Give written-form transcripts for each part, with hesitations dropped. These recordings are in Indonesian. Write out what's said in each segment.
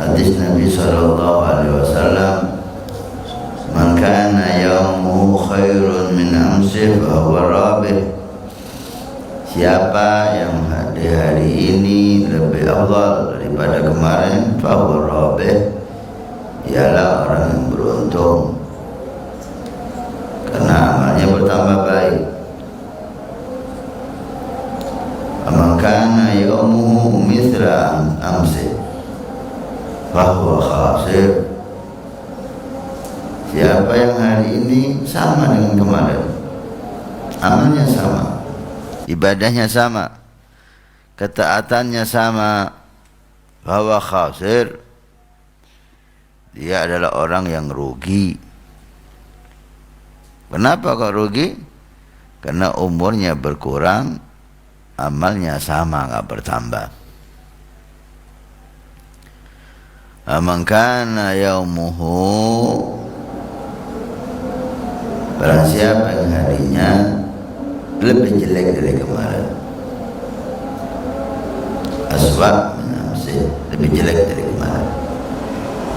hadis Nabi sallallahu alaihi wasallam, "Man kana yaumuhu khairun min amsih fa huwa rabih." Siapa yang di hari ini lebih afdal daripada kemarin, fa huwa rabih, ialah orang yang beruntung karena amalnya bertambah baik. "Man kana yaumuhu mithla amsih fa huwa khasir." Siapa yang hari ini sama dengan kemarin, amalnya sama, ibadahnya sama, ketaatannya sama, bahwa khasir, dia adalah orang yang rugi. Kenapa kok rugi? Karena umurnya berkurang, amalnya sama, nggak bertambah. "Man kana yaumuhu," barang siapa yang harinya lebih jelek dari kemarin, aswa menamsih, lebih jelek dari kemarin,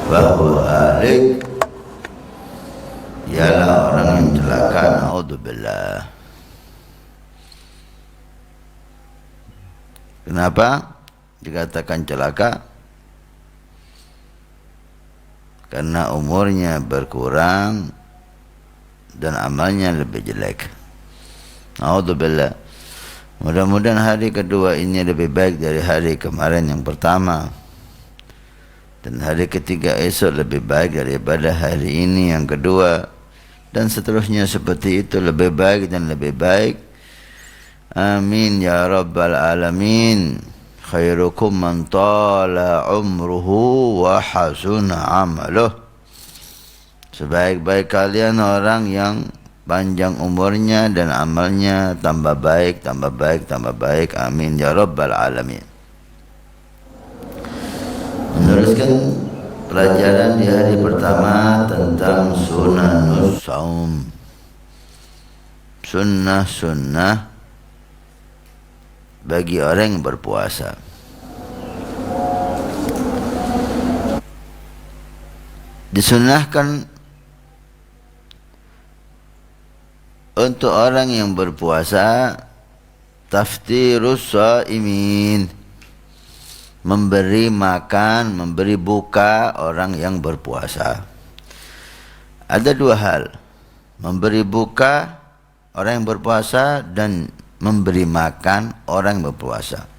bahwa halik, ialah orang yang celaka. Naudzubillah. Kenapa dikatakan celaka? Karena umurnya berkurang dan amalnya lebih jelek. Naudzubillah. Mudah-mudahan hari kedua ini lebih baik dari hari kemarin yang pertama, dan hari ketiga esok lebih baik daripada hari ini yang kedua, dan seterusnya seperti itu, lebih baik dan lebih baik. Amin ya rabbal alamin. Khairukum man tala umruhu wa hasuna amaluh. Sebaik-baik kalian orang yang panjang umurnya dan amalnya tambah baik, tambah baik, tambah baik. Amin ya rabbal alamin. Meneruskan pelajaran di hari pertama tentang sunanus saum, sunnah-sunnah bagi orang yang berpuasa. Disunnahkan untuk orang yang berpuasa taftirus shaimin, memberi makan, memberi buka orang yang berpuasa. Ada dua hal, memberi buka orang yang berpuasa dan memberi makan orang yang berpuasa.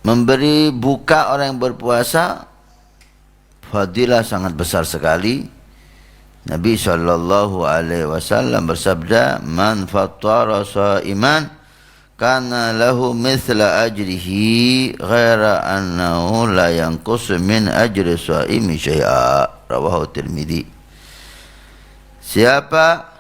Memberi buka orang yang berpuasa fadilah sangat besar sekali. Nabi SAW bersabda, "Man fattara shaiman kana lahu mithla ajrihi ghaira annahu la yanqus min ajri shaimi syai'a." Rawahu Tirmidzi. Siapa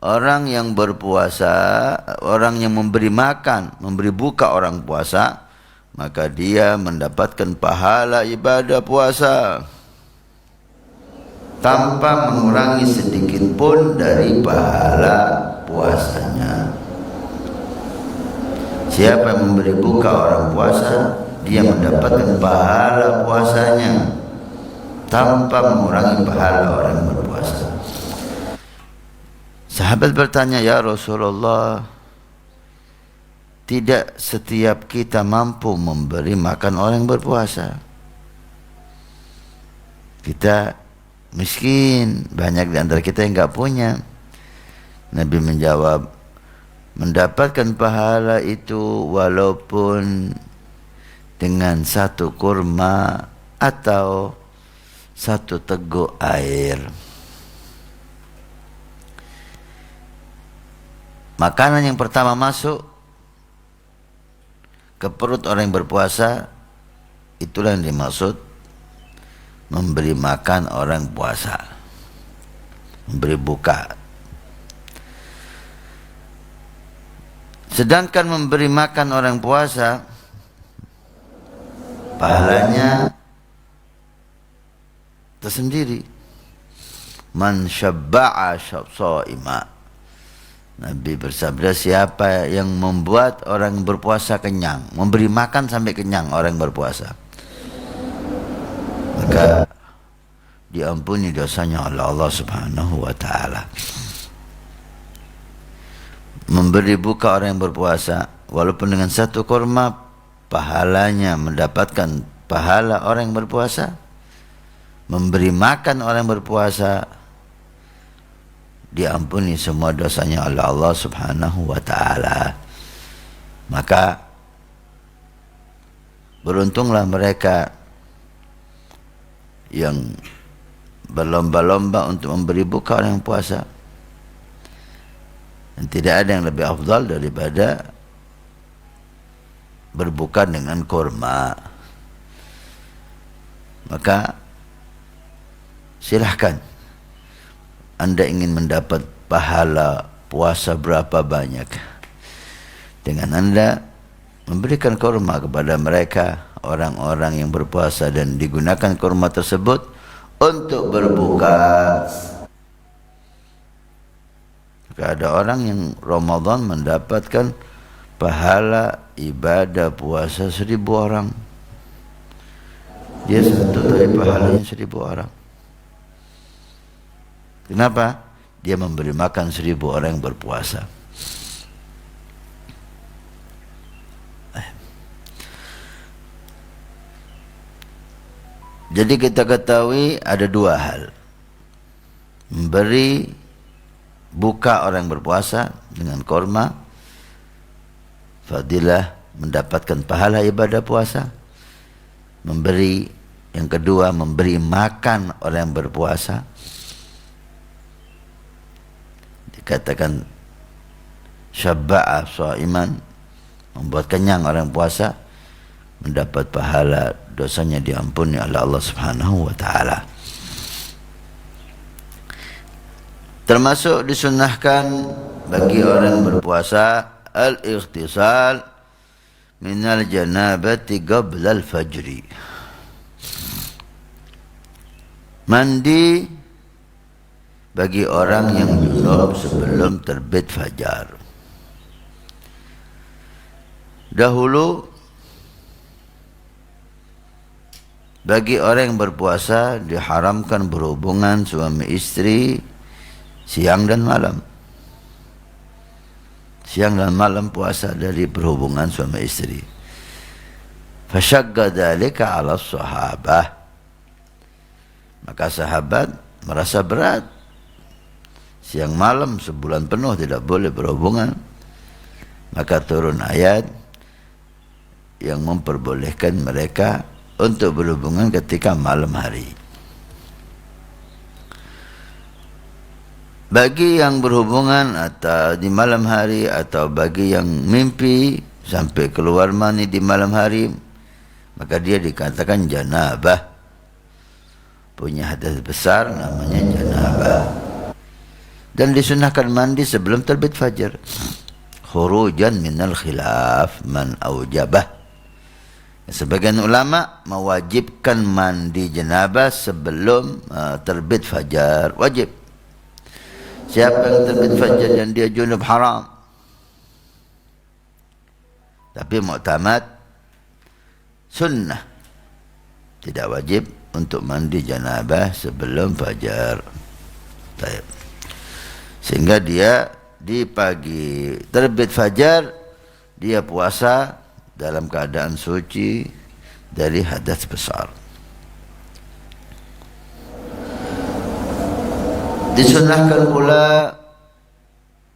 orang yang berpuasa, orang yang memberi makan, memberi buka orang puasa, maka dia mendapatkan pahala ibadah puasa tanpa mengurangi sedikit pun dari pahala puasanya. Siapa yang memberi buka orang puasa, dia mendapatkan pahala puasanya tanpa mengurangi pahala orang yang berpuasa. Sahabat bertanya, "Ya Rasulullah, tidak setiap kita mampu memberi makan orang yang berpuasa. Kita miskin, banyak di antara kita yang enggak punya." Nabi menjawab, "Mendapatkan pahala itu walaupun dengan satu kurma atau satu teguk air." Makanan yang pertama masuk ke perut orang yang berpuasa, itulah yang dimaksud memberi makan orang puasa, memberi buka. Sedangkan memberi makan orang puasa, pahalanya tersendiri. Man syabba'a shaima, Nabi bersabda, siapa yang membuat orang berpuasa kenyang, memberi makan sampai kenyang orang yang berpuasa, maka diampuni dosanya oleh Allah Subhanahu wa ta'ala. Memberi buka orang yang berpuasa, walaupun dengan satu kurma, pahalanya mendapatkan pahala orang yang berpuasa. Memberi makan orang yang berpuasa, diampuni semua dosanya oleh Allah Subhanahu wa ta'ala. Maka beruntunglah mereka yang berlomba-lomba untuk memberi buka orang yang puasa. Dan tidak ada yang lebih afdal daripada berbuka dengan kurma. Maka silahkan, Anda ingin mendapat pahala puasa berapa banyak, dengan Anda memberikan kurma kepada mereka, orang-orang yang berpuasa, dan digunakan kurma tersebut untuk berbuka. Maka ada orang yang Ramadan mendapatkan pahala ibadah puasa 1000 orang. Dia satu tapi pahalanya 1000 orang. Kenapa? Dia memberi makan 1000 orang yang berpuasa. Jadi kita ketahui ada dua hal. Memberi buka orang yang berpuasa dengan kurma, fadilah mendapatkan pahala ibadah puasa. Memberi, yang kedua, memberi makan orang yang berpuasa. Dikatakan syabba'a shaiman, membuat kenyang orang puasa, mendapat pahala, dosanya diampuni oleh Allah Subhanahu wa ta'ala. Termasuk disunnahkan bagi orang berpuasa al-ightisal minal janabati qabla al-fajri, mandi bagi orang yang junub sebelum terbit fajar. Dahulu bagi orang yang berpuasa diharamkan berhubungan suami istri siang dan malam. Siang dan malam puasa dari berhubungan suami istri. Fasyagga dzalika 'ala sahabah. Maka sahabat merasa berat. Siang malam sebulan penuh tidak boleh berhubungan. Maka turun ayat yang memperbolehkan mereka untuk berhubungan ketika malam hari. Bagi yang berhubungan atau di malam hari, atau bagi yang mimpi sampai keluar mani di malam hari, maka dia dikatakan janabah, punya hadas besar namanya janabah. Dan disunahkan mandi sebelum terbit fajar, khurujan minal khilaf man aujabah. Sebagian ulama mewajibkan mandi janabah sebelum terbit fajar, wajib. Siapa yang terbit fajar dan dia junub, haram. Tapi mu'tamad sunnah, tidak wajib untuk mandi janabah sebelum fajar. Baik. Sehingga dia di pagi terbit fajar dia puasa dalam keadaan suci dari hadas besar. Disunahkan pula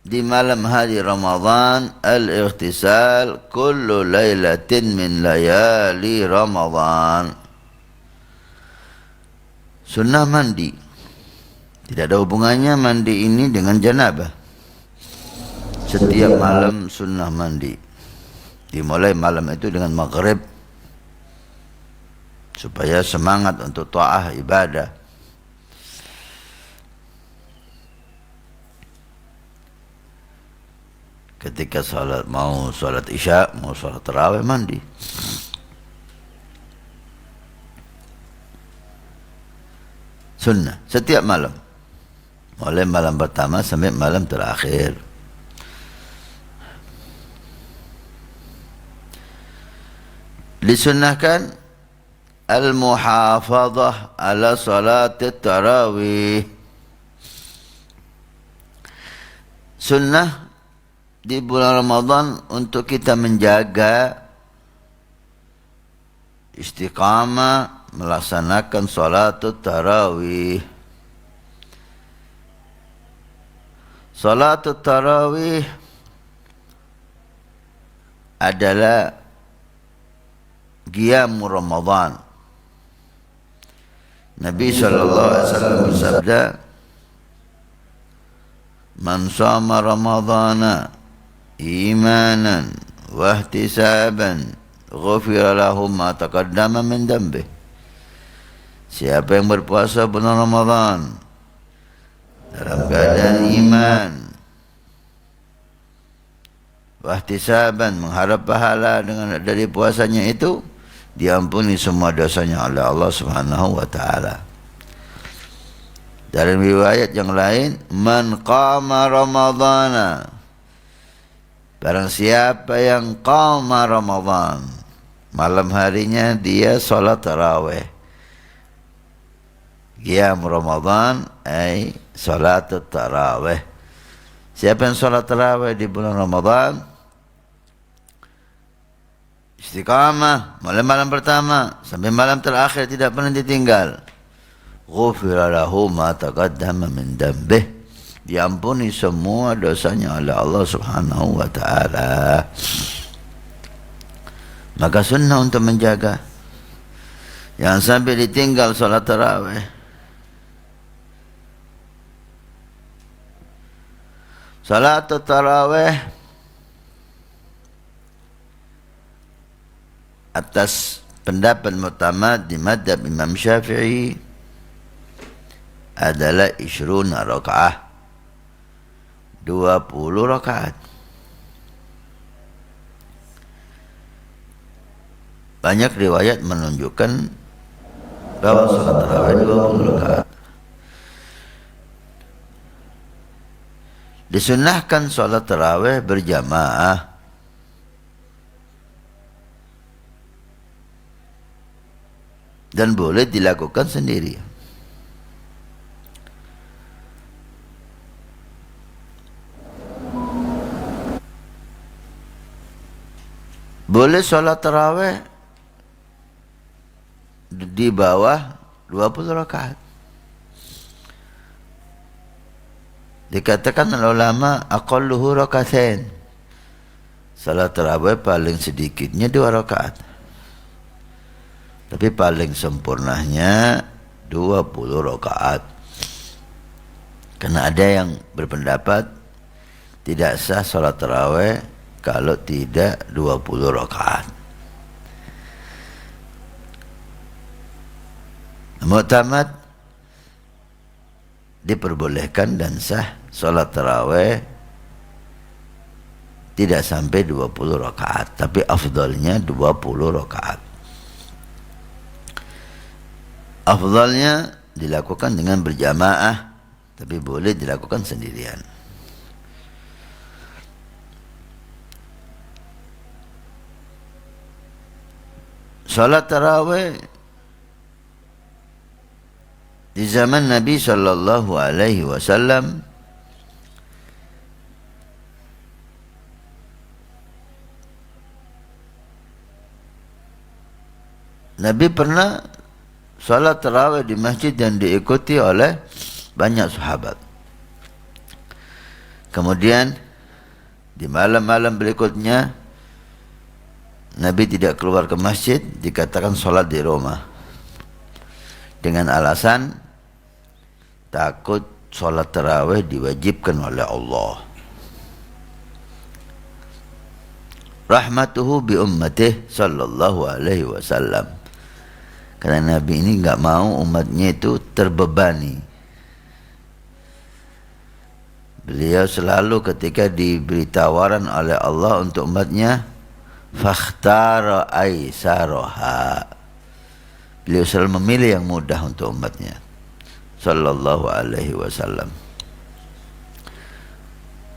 di malam hari Ramadan al-ightisal kullu lailatin min layali Ramadan. Sunnah mandi. Tidak ada hubungannya mandi ini dengan janabah. Setiap malam sunnah mandi. Dimulai malam itu dengan maghrib, supaya semangat untuk ta'ah ibadah. Ketika mau salat isya, mau salat tarawih, mandi. Sunnah setiap malam, mulai malam pertama sampai malam terakhir. Disunnahkan al-muhafadhah ala salat tarawih. Sunnah di bulan Ramadan untuk kita menjaga istiqamah melaksanakan salat tarawih. Salat tarawih adalah qiyam Ramadan. Nabi SAW bersabda, "Man shama Ramadhana imanan wa ihtisaban, ghufira lahu ma taqaddama min dhanbihi." Siapa yang berpuasa bulan Ramadan dalam keadaan iman, wahtisaban, mengharap pahala dengan dari puasanya itu, diampuni semua dosanya oleh Allah Subhanahu wa taala. Dalam riwayat yang lain, man qama ramadhana, barang siapa yang qama Ramadan, malam harinya dia salat tarawih. Qiyam Ramadan ay salat tarawih. Siapa yang salat tarawih di bulan Ramadan, istiqamah malam-malam pertama sampai malam terakhir tidak pernah ditinggal, ghufira lahu ma taqaddama min dhanbihi, diampuni semua dosanya oleh Allah Subhanahu wa taala. Maka sunnah untuk menjaga jangan sampai ditinggal salat tarawih. Salat tarawih atas pendapat mutamad di madhab Imam Syafi'i adalah 20 rakaat, 20 rakaat. Banyak riwayat menunjukkan bahwa salat tarawih 20 rakaat. Disunnahkan salat tarawih berjamaah. Dan boleh dilakukan sendiri. Boleh salat tarawih di bawah 20 rakaat. Dikatakan oleh ulama, aqalluhu rakaatain. Salat tarawih paling sedikitnya 2 rakaat. Tapi paling sempurnanya 20 rakaat. Karena ada yang berpendapat tidak sah salat tarawih kalau tidak 20 rakaat. Mu'tamad diperbolehkan dan sah salat tarawih tidak sampai 20 rakaat, tapi afdalnya 20 rakaat. Afdalnya dilakukan dengan berjamaah, tapi boleh dilakukan sendirian. Salat tarawih di zaman Nabi sallallahu alaihi wasallam Nabi pernah salat tarawih di masjid dan diikuti oleh banyak sahabat. Kemudian di malam-malam berikutnya Nabi tidak keluar ke masjid, dikatakan salat di rumah. Dengan alasan takut salat tarawih diwajibkan oleh Allah. Rahmatuhu bi ummatih sallallahu alaihi wasallam. Karena Nabi ini enggak mau umatnya itu terbebani. Beliau selalu ketika diberi tawaran oleh Allah untuk umatnya, fakhtara aisaraha. Beliau selalu memilih yang mudah untuk umatnya sallallahu alaihi wasallam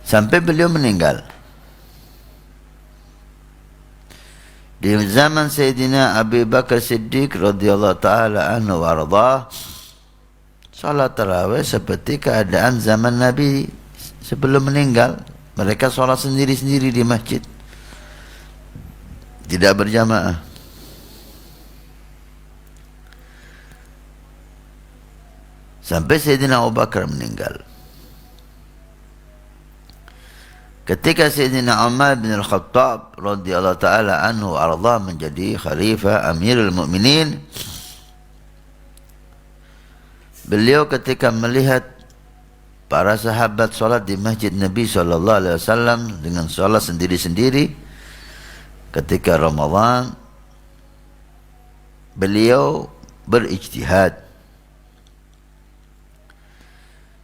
sampai beliau meninggal. Di zaman Sayyidina Abu Bakar Siddiq radhiyallahu taala anhu warḍah, salat tarawih seperti keadaan zaman Nabi sebelum meninggal. Mereka salat sendiri-sendiri di masjid, tidak berjamaah. Sampai Sayyidina Abu Bakar meninggal. Ketika Sayyidina Umar bin Al-Khattab radhiyallahu taala anhu arda menjadi khalifah Amirul Mukminin, beliau ketika melihat para sahabat salat di masjid Nabi sallallahu alaihi wasallam dengan salat sendiri-sendiri ketika Ramadan, beliau berijtihad.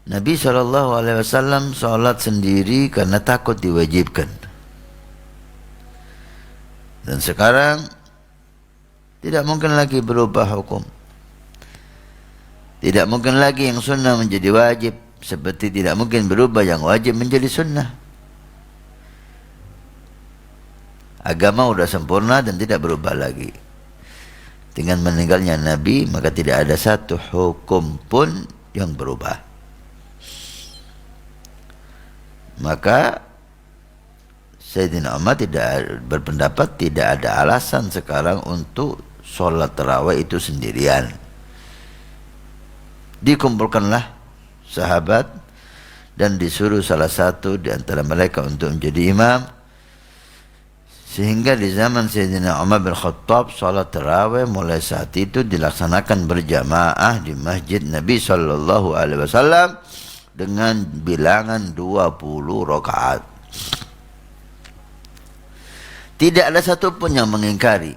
Nabi SAW sholat sendiri karena takut diwajibkan. Dan sekarang tidak mungkin lagi berubah hukum. Tidak mungkin lagi yang sunnah menjadi wajib, seperti tidak mungkin berubah yang wajib menjadi sunnah. Agama sudah sempurna dan tidak berubah lagi. Dengan meninggalnya Nabi, maka tidak ada satu hukum pun yang berubah. Maka Sayyidina Umar tidak berpendapat tidak ada alasan sekarang untuk sholat tarawih itu sendirian. Dikumpulkanlah sahabat dan disuruh salah satu di antara mereka untuk menjadi imam, sehingga di zaman Sayyidina Umar bin Khattab sholat tarawih mulai saat itu dilaksanakan berjamaah di masjid Nabi sallallahu alaihi wasallam dengan bilangan 20 rakaat. Tidak ada satupun yang mengingkari.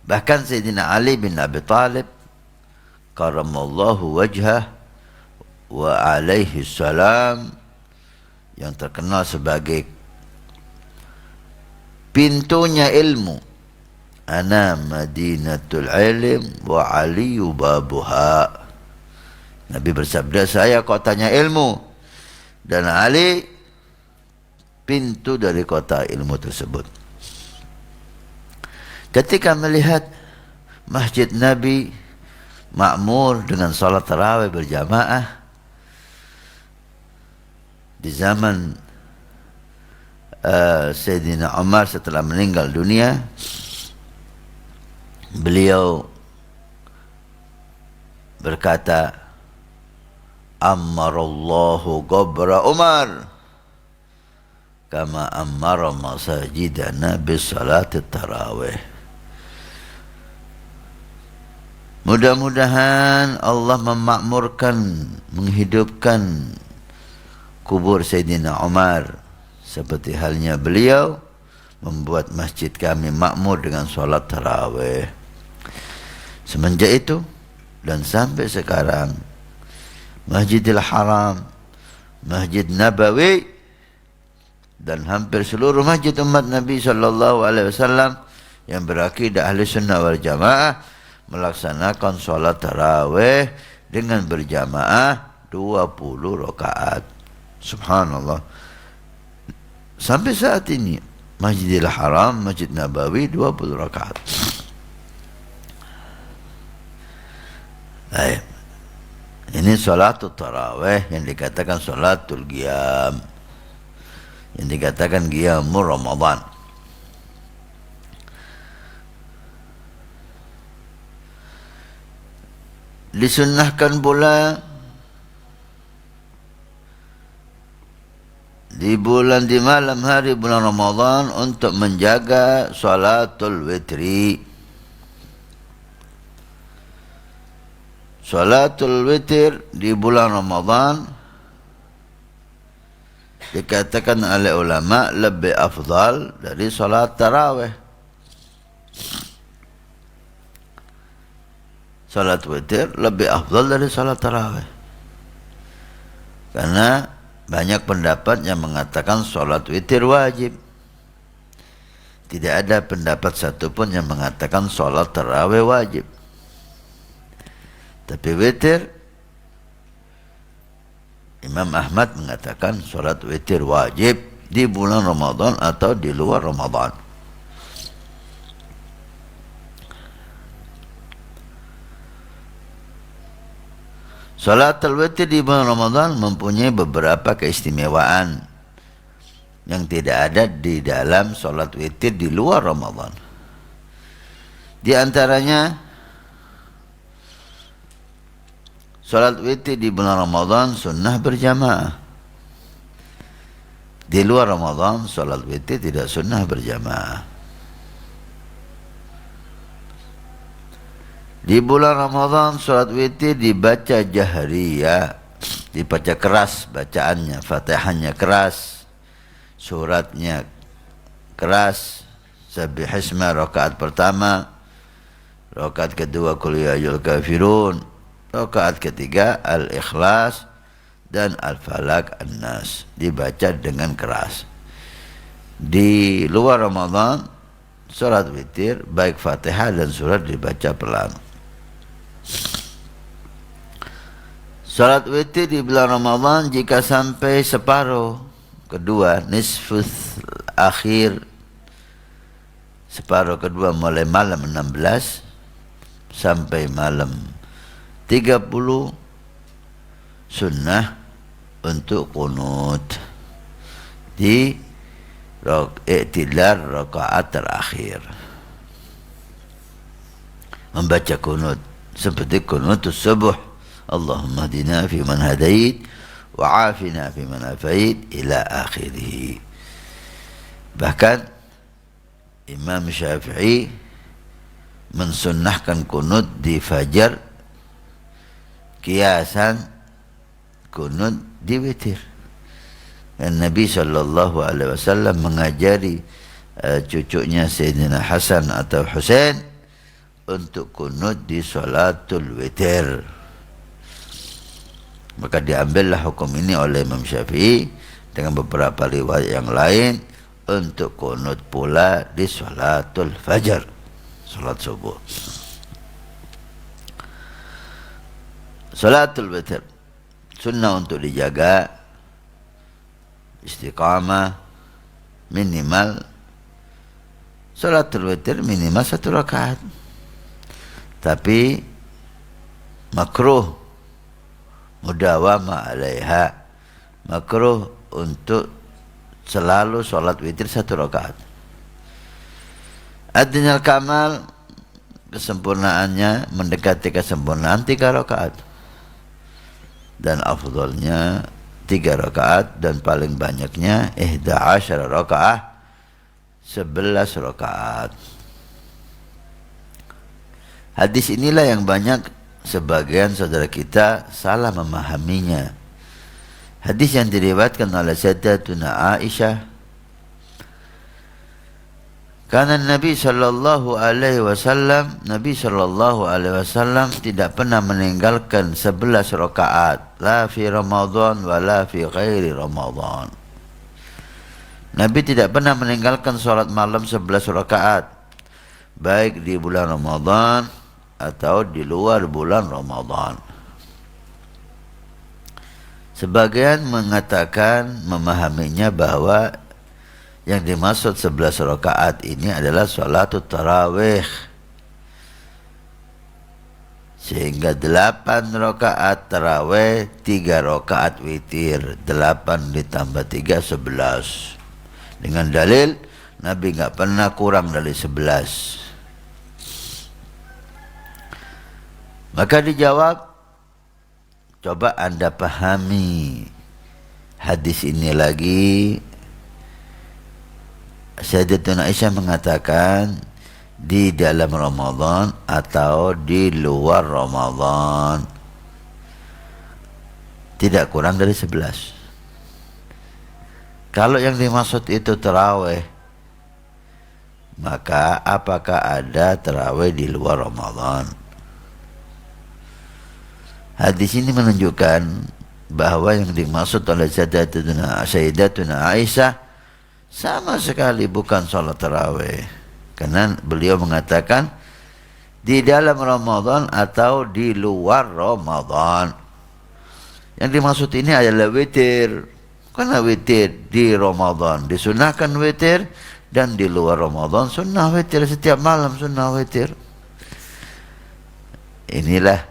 Bahkan Sayyidina Ali bin Abi Thalib karamallahu wajhah wa alaihi salam, yang terkenal sebagai pintunya ilmu, ana madinatul ilm wa aliyu babuha. Nabi bersabda, saya kotanya ilmu dan Ali pintu dari kota ilmu tersebut. Ketika melihat masjid Nabi makmur dengan salat tarawih berjamaah di zaman Sayyidina Umar setelah meninggal dunia, beliau berkata, ammarallahu qabra Umar kama ammara masajidana bis salati tarawih. Mudah-mudahan Allah memakmurkan, menghidupkan kubur Sayyidina Umar seperti halnya beliau membuat masjid kami makmur dengan salat tarawih. Semenjak itu dan sampai sekarang, Masjidil Haram, Masjid Nabawi, dan hampir seluruh masjid umat Nabi sallallahu alaihi wasallam yang berakidah ahli sunnah wal jamaah melaksanakan sholat tarawih dengan berjamaah 20 rakaat. Subhanallah. Sampai saat ini Masjidil Haram, Masjid Nabawi 20 rakaat. Baik. Ini sholatul tarawih yang dikatakan sholatul qiyam, yang dikatakan qiyamul Ramadan. Disunnahkan pula di malam hari bulan Ramadan untuk menjaga sholatul witri. Sholatul witir di bulan Ramadan dikatakan oleh ulama lebih afdal dari sholat tarawih. Sholat witir lebih afdal dari sholat tarawih, karena banyak pendapat yang mengatakan sholat witir wajib. Tidak ada pendapat satupun yang mengatakan sholat tarawih wajib. Tapi witir, Imam Ahmad mengatakan sholat witir wajib. di bulan Ramadan atau di luar Ramadan. Salatul witir di bulan Ramadan mempunyai beberapa keistimewaan yang tidak ada di dalam salat witir di luar Ramadan. Di antaranya, salat witir di bulan Ramadan sunnah berjamaah. Di luar Ramadan, salat witir tidak sunnah berjamaah. Di bulan Ramadan, salat witir dibaca jahriyah, dibaca keras bacaannya, Fatihahnya keras, suratnya keras, Sabbihisma rakaat pertama, rakaat kedua Qul ya ayyuhal kafirun, rakaat ketiga Al-Ikhlas dan Al-Falaq An-Nas, dibaca dengan keras. Di luar Ramadan, salat witir baik Fatihah dan surat dibaca pelan. Salat witir di bulan Ramadan jika sampai separuh kedua, nisfus akhir, separuh kedua mulai malam 16 sampai malam 30, sunnah untuk kunut di i'tidal rakaat terakhir, membaca kunut seperti kunutus subuh, Allahumma hdina fi man hadait wa afina fi man afait ila akhirih. Bahkan Imam Syafi'i mensunnahkan kunut di fajar kiasan kunut di witir. Dan Nabi SAW mengajari cucunya Sayyidina Hasan atau Husain untuk kunut di salatul witir. Maka diambillah hukum ini oleh Imam Syafi'i dengan beberapa riwayat yang lain untuk kunut pula di salatul fajar, salat subuh. Salatul witir sunnah untuk dijaga istiqamah, minimal salatul witir minimal 1 rakaat. Tapi makruh mudawamah alaiha, makruh untuk selalu salat witir 1 rakaat. Adnal kamal, kesempurnaannya mendekati kesempurnaan 3 rakaat. Dan afdalnya 3 rakaat dan paling banyaknya 11 rakaat, 11 rakaat. Hadis inilah yang banyak sebagian saudara kita salah memahaminya. Hadis yang diriwayatkan oleh Sayyidatuna Aisyah, karena Nabi sallallahu alaihi wasallam tidak pernah meninggalkan 11 rakaat, la fi Ramadan wa la fi ghairi Ramadan. Nabi tidak pernah meninggalkan salat malam 11 rakaat, baik di bulan Ramadan atau di luar bulan Ramadan. Sebagian mengatakan memahaminya bahwa yang dimaksud 11 rakaat ini adalah salatul tarawih, sehingga 8 rakaat tarawih, 3 rakaat witir, 8 ditambah 3 11. Dengan dalil Nabi enggak pernah kurang dari 11. Maka dijawab, coba Anda pahami hadis ini lagi. Sayyidatuna Aisyah mengatakan di dalam Ramadan atau di luar Ramadan, tidak kurang dari 11. Kalau yang dimaksud itu tarawih, maka apakah ada tarawih di luar Ramadan? Hadis ini menunjukkan bahwa yang dimaksud oleh Sayyidatuna Aisyah sama sekali bukan salat tarawih, karena beliau mengatakan di dalam Ramadan atau di luar Ramadan. Yang dimaksud ini adalah witir, Karena witir di Ramadan disunahkan witir, dan di luar Ramadan sunnah witir, setiap malam sunnah witir. Inilah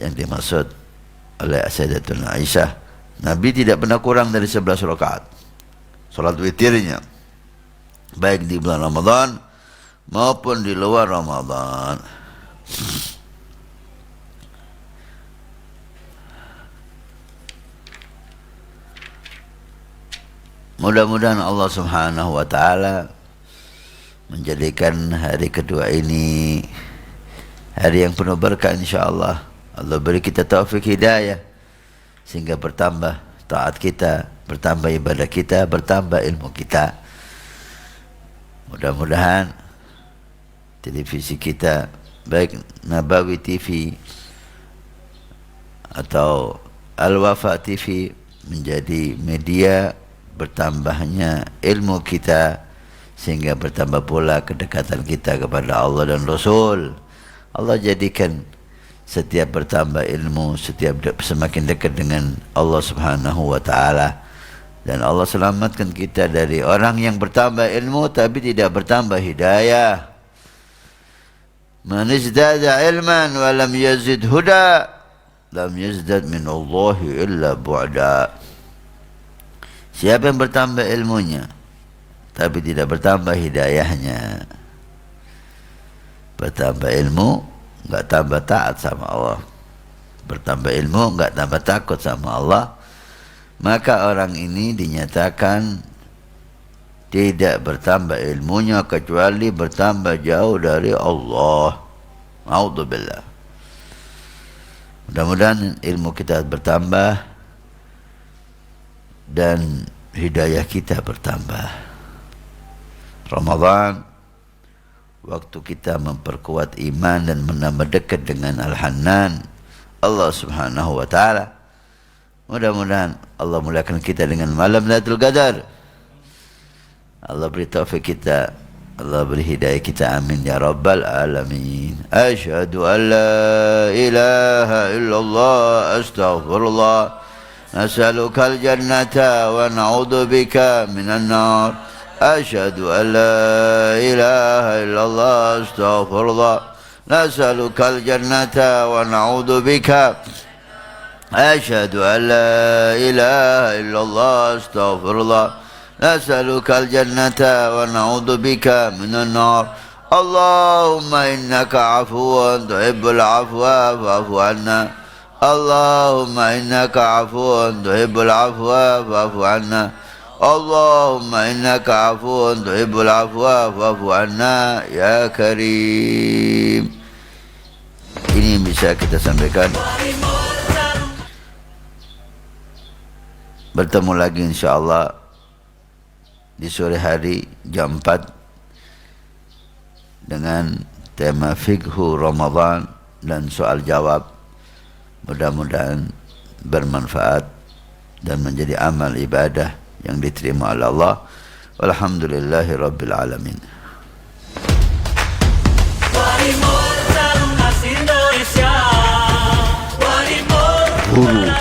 yang dimaksud oleh Sayyidatuna Aisyah. Nabi tidak pernah kurang dari 11 rakaat salat witirnya, baik di bulan Ramadan maupun di luar Ramadan. Mudah-mudahan Allah Subhanahu wa taala menjadikan hari kedua ini hari yang penuh berkah insyaallah. Allah beri kita taufik hidayah sehingga bertambah taat kita, bertambah ibadah kita, bertambah ilmu kita. Mudah-mudahan televisi kita, baik Nabawi TV atau Al-Wafa TV, menjadi media bertambahnya ilmu kita, sehingga bertambah pula kedekatan kita kepada Allah dan Rasul. Allah jadikan setiap bertambah ilmu, setiap semakin dekat dengan Allah Subhanahu wa taala, dan Allah selamatkan kita dari orang yang bertambah ilmu tapi tidak bertambah hidayah. Man izdada ilman wa lam yazid huda lam yazdad min Allah illa bu'da. Siapa yang bertambah ilmunya tapi tidak bertambah hidayahnya, bertambah ilmu enggak tambah taat sama Allah, bertambah ilmu enggak tambah takut sama Allah, maka orang ini dinyatakan tidak bertambah ilmunya kecuali bertambah jauh dari Allah. A'udzubillah. Mudah-mudahan ilmu kita bertambah dan hidayah kita bertambah. Ramadan, waktu kita memperkuat iman dan menambah dekat dengan Al-Hannan, Allah Subhanahu wa taala. Mudah-mudahan Allah muliakan kita dengan malam Lailatul Qadar. Allah beri taufik kita, Allah beri hidayah kita, amin ya rabbal alamin. Asyhadu an la ilaha illallah astaghfirullah nas'alukal jannata wa na'udzu bika minan nar. Asyhadu an la ilaha illallah astaghfirullah nas'alukal jannata wa na'udzu bika. Asyhadu an la ilaha illallah astaghfirullah nas'alukal jannata wa na'udzu bika minan nar. Allahumma innaka 'afuwun tuhibbul 'afwa fa'fu 'anna. Allahumma innaka 'afuwun tuhibbul 'afwa fa'fu 'anna. Allahumma innaka 'afuwun tuhibbul 'afwa fa'fu 'anna ya karim. Ini yang bisa kita sampaikan. Bertemu lagi insyaallah di sore hari jam 4 dengan tema fikhu Ramadan dan soal jawab. Mudah-mudahan bermanfaat dan menjadi amal ibadah yang diterima oleh Allah. Walhamdulillahi rabbil alamin. Guru